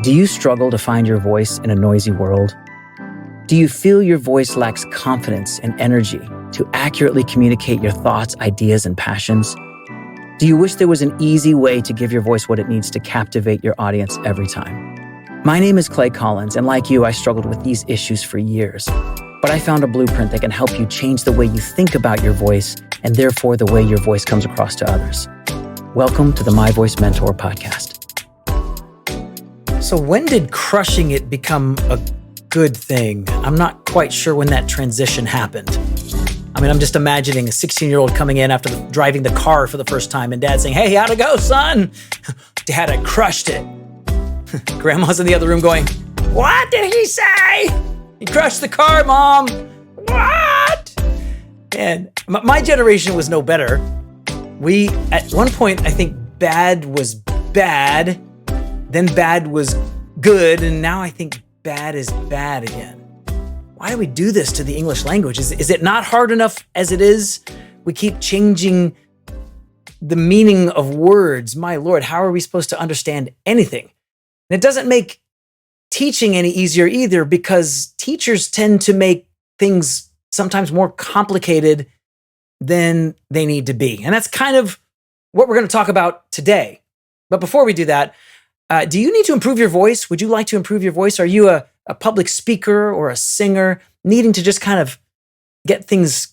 Do you struggle to find your voice in a noisy world? Do you feel your voice lacks confidence and energy to accurately communicate your thoughts, ideas, and passions? Do you wish there was an easy way to give your voice what it needs to captivate your audience every time? My name is Clay Collins, and like you, I struggled with these issues for years. But I found a blueprint that can help you change the way you think about your voice and therefore the way your voice comes across to others. Welcome to the My Voice Mentor podcast. So when did crushing it become a good thing? I'm not quite sure when that transition happened. I mean, I'm just imagining a 16-year-old coming in after driving the car for the first time and dad saying, "Hey, how'd it go, son?" "Dad, I crushed it." Grandma's in the other room going, "What did he say?" "He crushed the car, Mom." "What?" And my generation was no better. We, at one point, I think bad was bad, then bad was good, and now I think bad is bad again. Why do we do this to the English language? Is it not hard enough as it is? We keep changing the meaning of words. My Lord, how are we supposed to understand anything? And it doesn't make teaching any easier either, because teachers tend to make things sometimes more complicated than they need to be. And that's kind of what we're going to talk about today. But before we do that, do you need to improve your voice? Would you like to improve your voice? Are you a public speaker or a singer needing to just kind of get things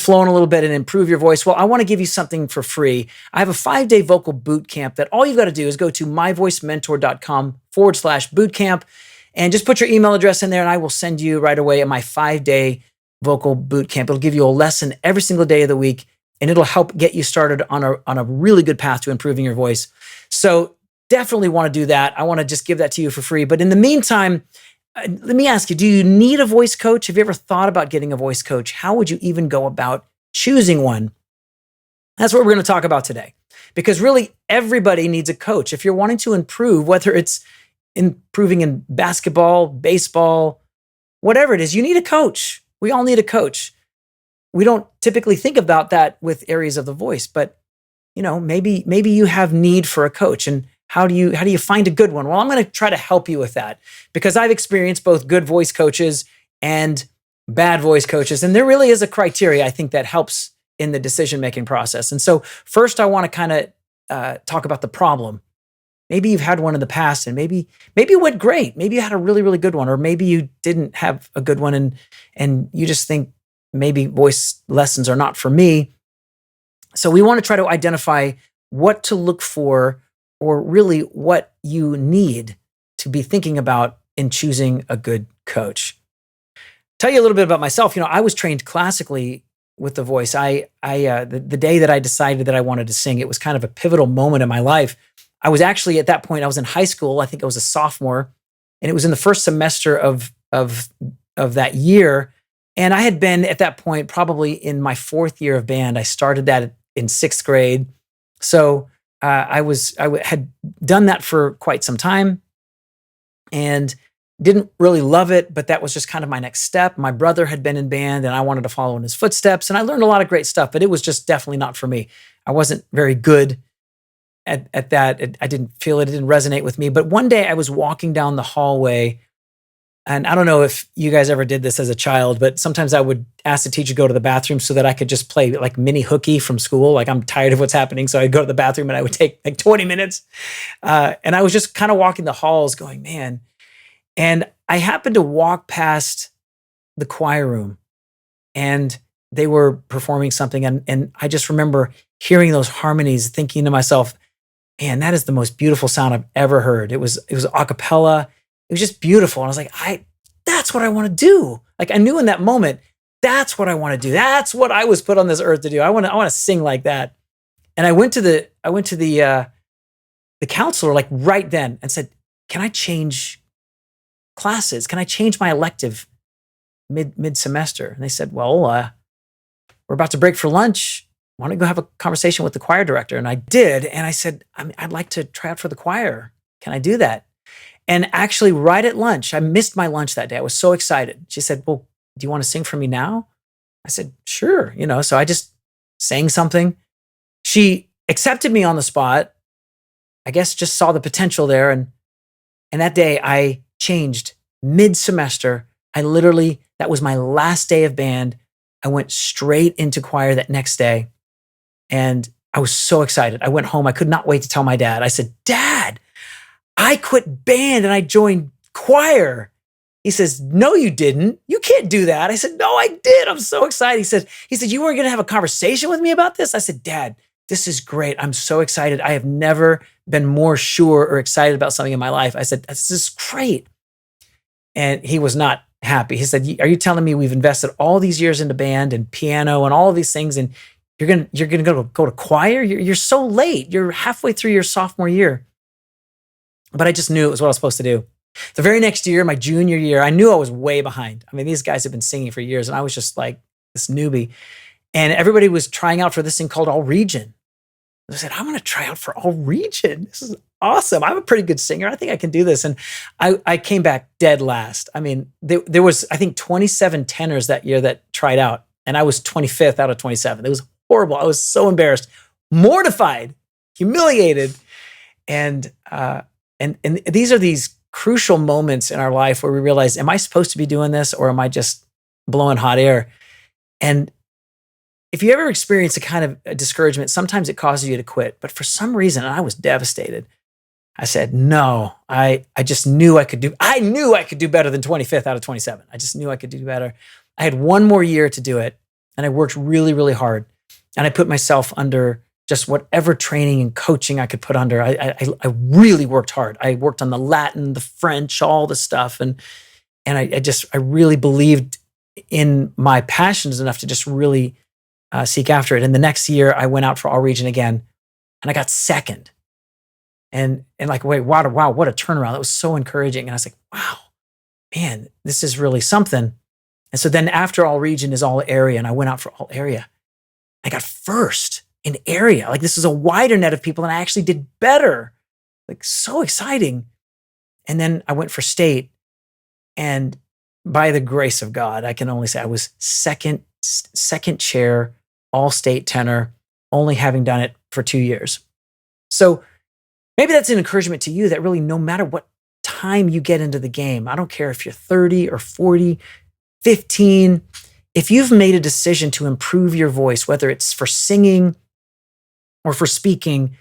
flowing a little bit and improve your voice? Well, I want to give you something for free. I have a 5-day vocal boot camp that all you've got to do is go to myvoicementor.com/bootcamp and just put your email address in there, and I will send you right away my 5-day vocal boot camp. It'll give you a lesson every single day of the week, and it'll help get you started on a really good path to improving your voice. So definitely want to do that. I want to just give that to you for free. But in the meantime, let me ask you, do you need a voice coach? Have you ever thought about getting a voice coach? How would you even go about choosing one? That's what we're going to talk about today. Because really, everybody needs a coach. If you're wanting to improve, whether it's improving in basketball, baseball, whatever it is, you need a coach. We all need a coach. We don't typically think about that with areas of the voice, but maybe you have need for a coach. And how do you find a good one? Well, I'm going to try to help you with that, because I've experienced both good voice coaches and bad voice coaches. And there really is a criteria, I think, that helps in the decision-making process. And so first, I want to kind of talk about the problem. Maybe you've had one in the past, and maybe it went great. Maybe you had a really, really good one, or maybe you didn't have a good one, and you just think maybe voice lessons are not for me. So we want to try to identify what to look for, or really what you need to be thinking about in choosing a good coach. Tell you a little bit about myself. I was trained classically with the voice. The day that I decided that I wanted to sing, it was kind of a pivotal moment in my life. I was actually, at that point, I was in high school. I think I was a sophomore, and it was in the first semester of that year. And I had been, at that point, probably in my 4th year of band. I started that in 6th grade. So I had done that for quite some time and didn't really love it, but that was just kind of my next step. My brother had been in band, and I wanted to follow in his footsteps, and I learned a lot of great stuff, but it was just definitely not for me. I wasn't very good at that. I didn't feel it. It didn't resonate with me. But one day I was walking down the hallway, and I don't know if you guys ever did this as a child, but sometimes I would ask the teacher to go to the bathroom so that I could just play like mini hooky from school. Like, I'm tired of what's happening. So I'd go to the bathroom, and I would take like 20 minutes. And I was just kind of walking the halls going, man. And I happened to walk past the choir room, and they were performing something. And I just remember hearing those harmonies, thinking to myself, man, that is the most beautiful sound I've ever heard. It was acapella. It was just beautiful. And I was like, that's what I want to do. Like, I knew in that moment, that's what I want to do. That's what I was put on this earth to do. I want to sing like that. And I went to the counselor like right then and said, "Can I change classes? Can I change my elective mid semester?" And they said, "Well, we're about to break for lunch. Why don't you go have a conversation with the choir director?" And I did. And I said, "I'd like to try out for the choir. Can I do that?" And actually, right at lunch, I missed my lunch that day. I was so excited. She said, "Well, do you want to sing for me now?" I said, "Sure." So I just sang something. She accepted me on the spot. I guess just saw the potential there. And And that day I changed mid-semester. That was my last day of band. I went straight into choir that next day. And I was so excited. I went home. I could not wait to tell my dad. I said, Dad, I quit band and I joined choir. He says, no, you didn't. You can't do that. I said, no, I did. I'm so excited. He said, you weren't going to have a conversation with me about this? I said, Dad, this is great. I'm so excited. I have never been more sure or excited about something in my life. I said, this is great. And he was not happy. He said, are you telling me we've invested all these years into band and piano and all of these things, and you're gonna go to choir? You're so late. You're halfway through your sophomore year. But I just knew it was what I was supposed to do. The very next year, my junior year, I knew I was way behind. I mean, these guys have been singing for years, and I was just like this newbie. And everybody was trying out for this thing called All Region. I said, I'm going to try out for All Region. This is awesome. I'm a pretty good singer. I think I can do this. And I came back dead last. I mean, there was, I think, 27 tenors that year that tried out, and I was 25th out of 27. It was horrible. I was so embarrassed, mortified, humiliated. And these are these crucial moments in our life where we realize, am I supposed to be doing this, or am I just blowing hot air? And if you ever experience a kind of a discouragement, sometimes it causes you to quit. But for some reason, and I was devastated, I said, no, I just knew I could do better than 25th out of 27. I just knew I could do better. I had one more year to do it, and I worked really, really hard. And I put myself under just whatever training and coaching I could put under. I really worked hard. I worked on the Latin, the French, all the stuff. And I really believed in my passions enough to just really seek after it. And the next year I went out for All Region again, and I got second. And like, wow, what a turnaround. That was so encouraging. And I was like, wow, man, this is really something. And so then after All Region is All Area, and I went out for All Area. I got first in area. Like, this is a wider net of people, and I actually did better. Like, so exciting. And then I went for state, and by the grace of God, I can only say I was second chair, all state tenor, only having done it for 2 years. So maybe that's an encouragement to you that really, no matter what time you get into the game, I don't care if you're 30 or 40, 15, if you've made a decision to improve your voice, whether it's for singing or for speaking,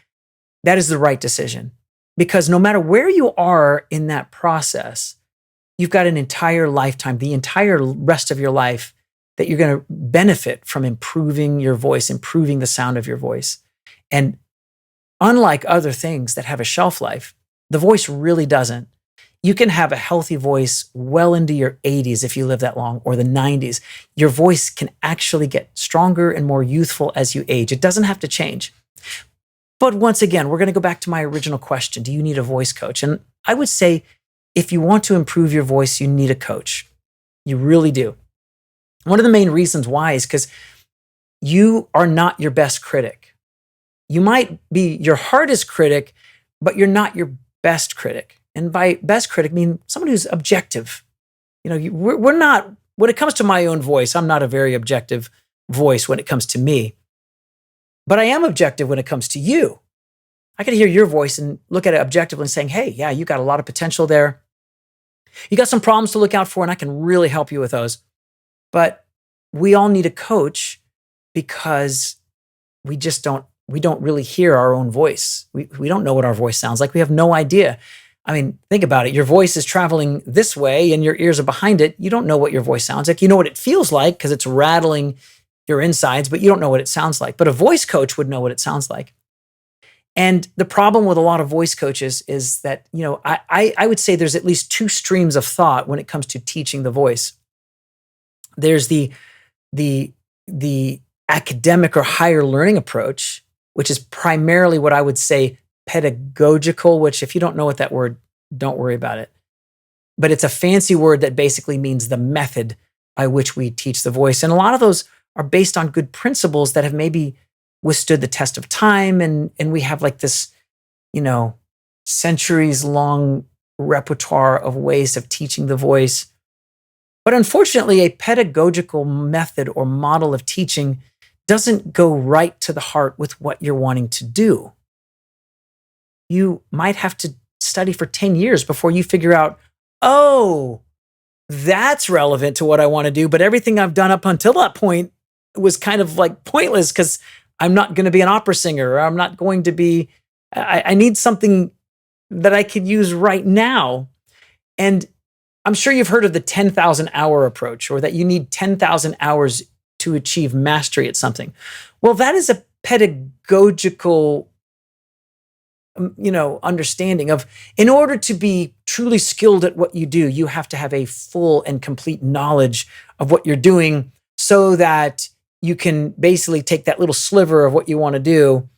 that is the right decision. Because no matter where you are in that process, you've got an entire lifetime, the entire rest of your life, that you're going to benefit from improving your voice, improving the sound of your voice. And unlike other things that have a shelf life, the voice really doesn't. You can have a healthy voice well into your 80s if you live that long, or the 90s. Your voice can actually get stronger and more youthful as you age. It doesn't have to change. But once again, we're going to go back to my original question. Do you need a voice coach? And I would say, if you want to improve your voice, you need a coach. You really do. One of the main reasons why is because you are not your best critic. You might be your hardest critic, but you're not your best critic. And by best critic, I mean someone who's objective. You know, we're not, when it comes to my own voice, I'm not a very objective voice when it comes to me. But I am objective when it comes to you. I can hear your voice and look at it objectively and saying, hey, yeah, you got a lot of potential there. You got some problems to look out for, and I can really help you with those. But we all need a coach, because we don't really hear our own voice. We don't know what our voice sounds like. We have no idea. I mean, think about it. Your voice is traveling this way and your ears are behind it. You don't know what your voice sounds like. You know what it feels like because it's rattling your insides, but you don't know what it sounds like. But a voice coach would know what it sounds like. And the problem with a lot of voice coaches is that, you know, I would say there's at least two streams of thought when it comes to teaching the voice. There's the academic or higher learning approach, which is primarily what I would say pedagogical, which, if you don't know what that word, don't worry about it. But it's a fancy word that basically means the method by which we teach the voice. And a lot of those are based on good principles that have maybe withstood the test of time. And we have like this, you know, centuries long repertoire of ways of teaching the voice. But unfortunately, a pedagogical method or model of teaching doesn't go right to the heart with what you're wanting to do. You might have to study for 10 years before you figure out, oh, that's relevant to what I want to do. But everything I've done up until that point was kind of like pointless because I'm not going to be an opera singer, or I'm not going to be, I need something that I could use right now. And I'm sure you've heard of the 10,000 hour approach, or that you need 10,000 hours to achieve mastery at something. Well, that is a pedagogical, understanding of, in order to be truly skilled at what you do, you have to have a full and complete knowledge of what you're doing, so that you can basically take that little sliver of what you want to do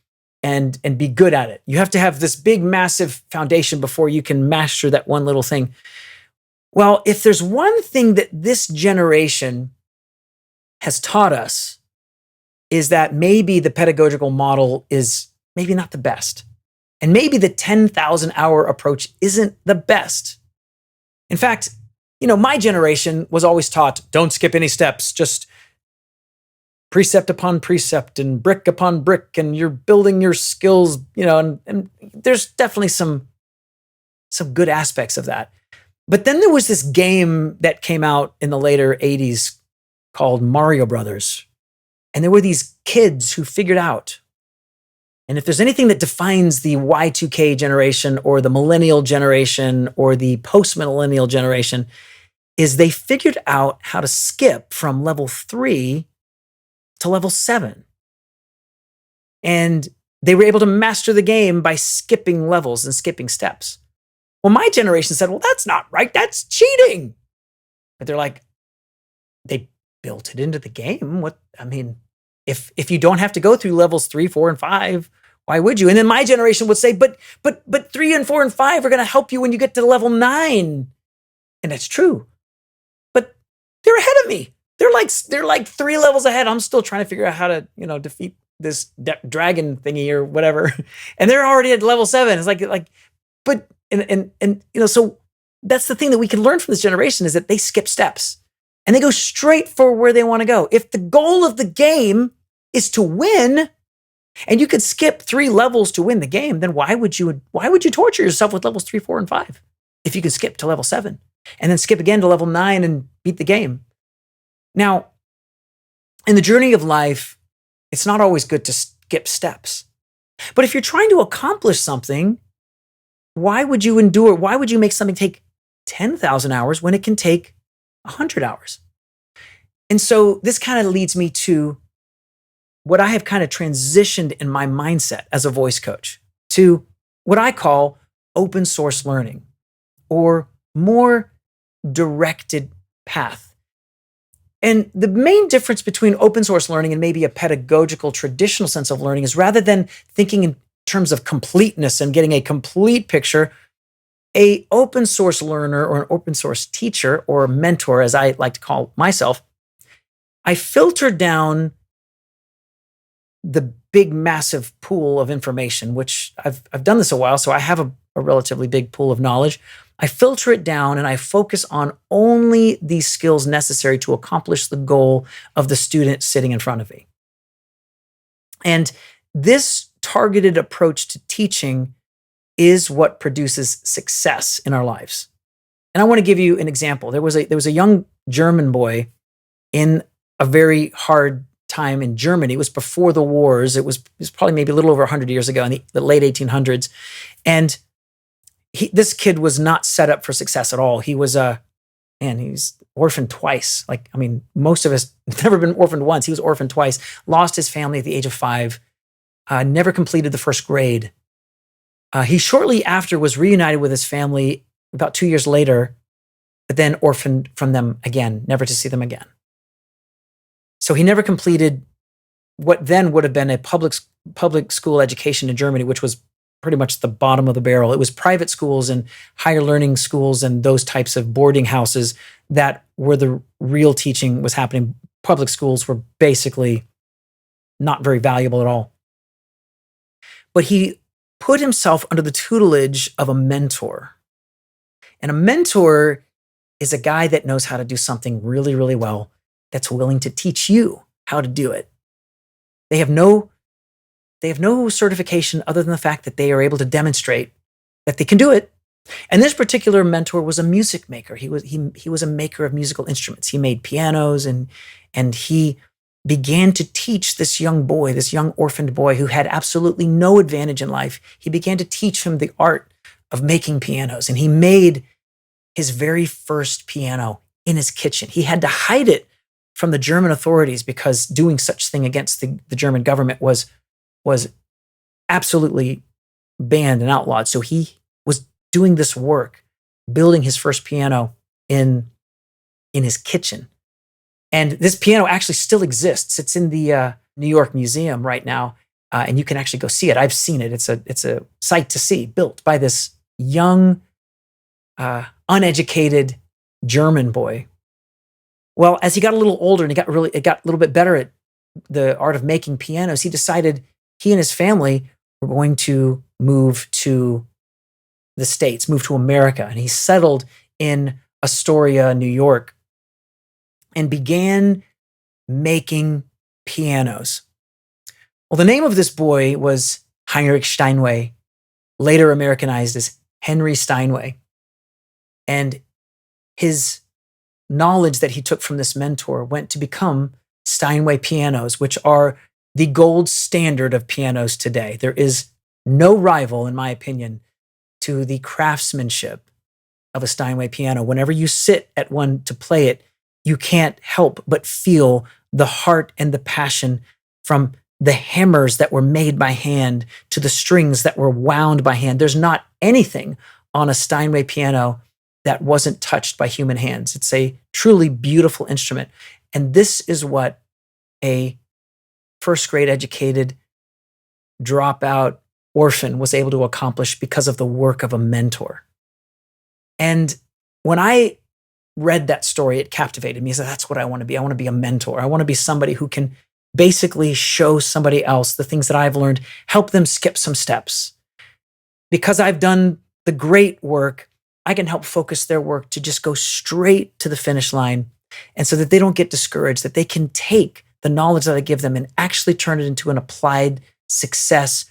and be good at it. You have to have this big, massive foundation before you can master that one little thing. Well, if there's one thing that this generation has taught us, is that maybe the pedagogical model is maybe not the best. And maybe the 10,000 hour approach isn't the best. In fact, my generation was always taught, don't skip any steps, just precept upon precept and brick upon brick, and you're building your skills, and there's definitely some good aspects of that. But then there was this game that came out in the later 80s called Mario Brothers. And there were these kids who figured out, and if there's anything that defines the Y2K generation, or the millennial generation, or the post-millennial generation, is they figured out how to skip from level 3 to level 7. And they were able to master the game by skipping levels and skipping steps. Well, my generation said, well, that's not right. That's cheating. But they're like, they built it into the game. If you don't have to go through levels 3, 4, and 5, why would you? And then my generation would say, but 3 and 4 and 5 are going to help you when you get to level 9. And that's true. But they're ahead of me. They're like 3 levels ahead. I'm still trying to figure out how to, defeat this dragon thingy or whatever. And they're already at level 7. It's so that's the thing that we can learn from this generation, is that they skip steps and they go straight for where they want to go. If the goal of the game is to win, and you could skip 3 levels to win the game, then why would you torture yourself with levels 3, 4, and 5 if you could skip to level 7 and then skip again to level 9 and beat the game? Now, in the journey of life, it's not always good to skip steps. But if you're trying to accomplish something, why would you endure? Why would you make something take 10,000 hours when it can take 100 hours? And so this kind of leads me to what I have kind of transitioned in my mindset as a voice coach, to what I call open source learning, or more directed path. And the main difference between open source learning and maybe a pedagogical traditional sense of learning is, rather than thinking in terms of completeness and getting a complete picture, a open source learner, or an open source teacher, or mentor, as I like to call myself, I filter down the big, massive pool of information, which I've done this a while, so I have a relatively big pool of knowledge. I filter it down and I focus on only the skills necessary to accomplish the goal of the student sitting in front of me. And this targeted approach to teaching is what produces success in our lives. And I want to give you an example. There was a young German boy in a very hard time in Germany. It was before the wars. It was probably maybe a little over 100 years ago, in the late 1800s. And this kid was not set up for success at all. He was he's orphaned twice. Most of us never been orphaned once. He was orphaned twice. Lost his family at the age of 5. Never completed the first grade. He shortly after was reunited with his family about 2 years later, but then orphaned from them again, never to see them again. So he never completed what then would have been a public school education in Germany, which was pretty much the bottom of the barrel. It was private schools and higher learning schools and those types of boarding houses that where the real teaching was happening. Public schools were basically not very valuable at all. But he put himself under the tutelage of a mentor. And a mentor is a guy that knows how to do something really, really well, that's willing to teach you how to do it. They have no certification other than the fact that they are able to demonstrate that they can do it. And this particular mentor was a music maker. He was a maker of musical instruments. He made pianos, and he began to teach this young boy, this young orphaned boy who had absolutely no advantage in life. He began to teach him the art of making pianos, and he made his very first piano in his kitchen. He had to hide it from the German authorities because doing such thing against the German government was absolutely banned and outlawed. So he was doing this work, building his first piano in his kitchen. And this piano actually still exists. It's in the New York Museum right now, and you can actually go see it. I've seen it. It's a sight to see, built by this young, uneducated German boy. Well, as he got a little older and it got a little bit better at the art of making pianos, he decided he and his family were going to move to the States, move to America. And he settled in Astoria, New York, and began making pianos. Well, the name of this boy was Heinrich Steinway, later Americanized as Henry Steinway. And his knowledge that he took from this mentor went to become Steinway pianos, which are the gold standard of pianos today. There is no rival, in my opinion, to the craftsmanship of a Steinway piano. Whenever you sit at one to play it, you can't help but feel the heart and the passion from the hammers that were made by hand to the strings that were wound by hand. There's not anything on a Steinway piano that wasn't touched by human hands. It's a truly beautiful instrument. And this is what a first grade educated dropout orphan was able to accomplish because of the work of a mentor. And when I read that story, it captivated me. I said, that's what I want to be. I want to be a mentor. I want to be somebody who can basically show somebody else the things that I've learned, help them skip some steps. Because I've done the great work, I can help focus their work to just go straight to the finish line, and so that they don't get discouraged, that they can take the knowledge that I give them and actually turn it into an applied success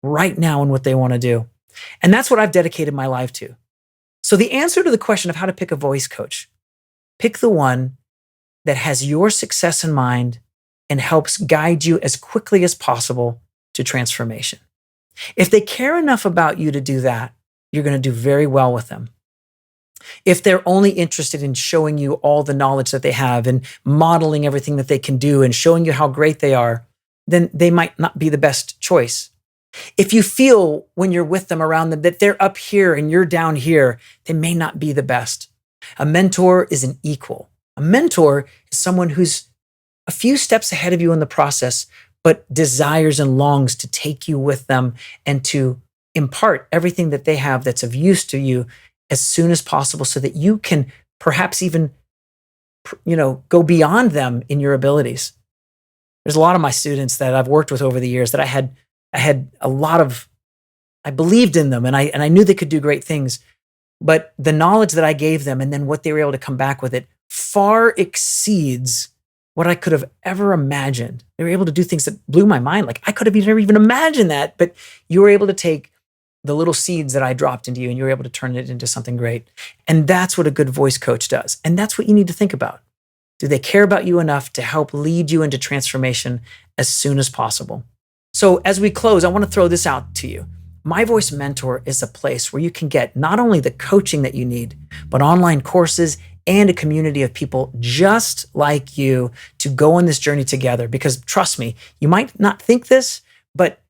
right now in what they want to do. And that's what I've dedicated my life to. So the answer to the question of how to pick a voice coach, pick the one that has your success in mind and helps guide you as quickly as possible to transformation. If they care enough about you to do that, you're going to do very well with them. If they're only interested in showing you all the knowledge that they have and modeling everything that they can do and showing you how great they are, then they might not be the best choice. If you feel when you're with them, around them, that they're up here and you're down here, they may not be the best. A mentor is an equal. A mentor is someone who's a few steps ahead of you in the process, but desires and longs to take you with them and to impart everything that they have that's of use to you as soon as possible, so that you can perhaps even, go beyond them in your abilities. There's a lot of my students that I've worked with over the years that I had a lot of, I believed in them and I knew they could do great things, but the knowledge that I gave them and then what they were able to come back with it far exceeds what I could have ever imagined. They were able to do things that blew my mind. Like I could have never even imagined that, but you were able to take the little seeds that I dropped into you and you were able to turn it into something great. And that's what a good voice coach does. And that's what you need to think about. Do they care about you enough to help lead you into transformation as soon as possible? So as we close, I want to throw this out to you. My Voice Mentor is a place where you can get not only the coaching that you need, but online courses and a community of people just like you to go on this journey together. Because trust me, you might not think this, but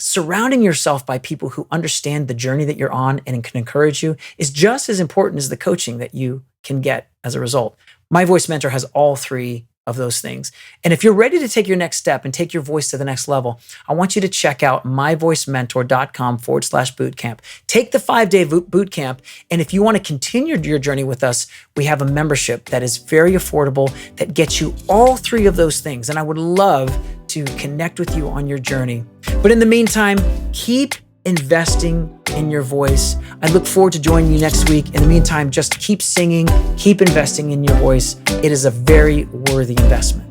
surrounding yourself by people who understand the journey that you're on and can encourage you is just as important as the coaching that you can get as a result. My Voice Mentor has all three of those things. And if you're ready to take your next step and take your voice to the next level, I want you to check out myvoicementor.com/bootcamp. Take the 5-day bootcamp. And if you want to continue your journey with us, we have a membership that is very affordable that gets you all three of those things. And I would love to connect with you on your journey. But in the meantime, keep investing in your voice. I look forward to joining you next week. In the meantime, just keep singing, keep investing in your voice. It is a very worthy investment.